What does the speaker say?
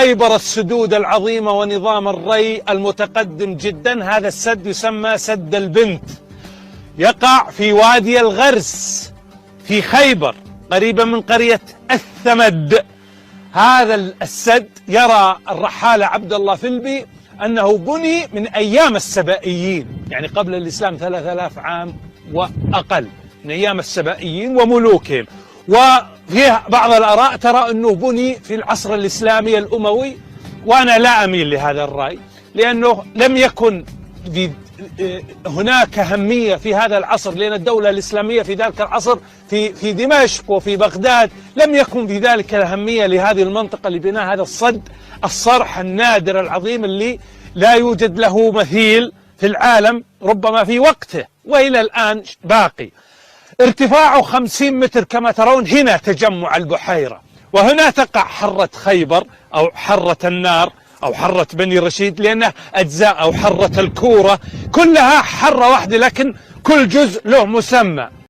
خيبر السدود العظيمة ونظام الري المتقدم جدا. هذا السد يسمى سد البنت، يقع في وادي الغرس في خيبر قريبا من قرية الثمد. هذا السد يرى الرحالة عبد الله فيلبي أنه بني من أيام السبائيين، يعني قبل الإسلام 3000 عام وأقل، من أيام السبائيين وملوكهم. وفيه بعض الآراء ترى أنه بني في العصر الإسلامي الأموي، وأنا لا أميل لهذا الرأي، لأنه لم يكن هناك أهمية في هذا العصر، لأن الدولة الإسلامية في ذلك العصر في دمشق وفي بغداد لم يكن في ذلك الأهمية لهذه المنطقة لبناء هذا الصرح النادر العظيم اللي لا يوجد له مثيل في العالم ربما في وقته وإلى الآن باقي. ارتفاعه 50 متر كما ترون. هنا تجمع البحيرة، وهنا تقع حرة خيبر أو حرة النار أو حرة بني رشيد، لأنها أجزاء، أو حرة الكورة، كلها حرة واحدة لكن كل جزء له مسمى.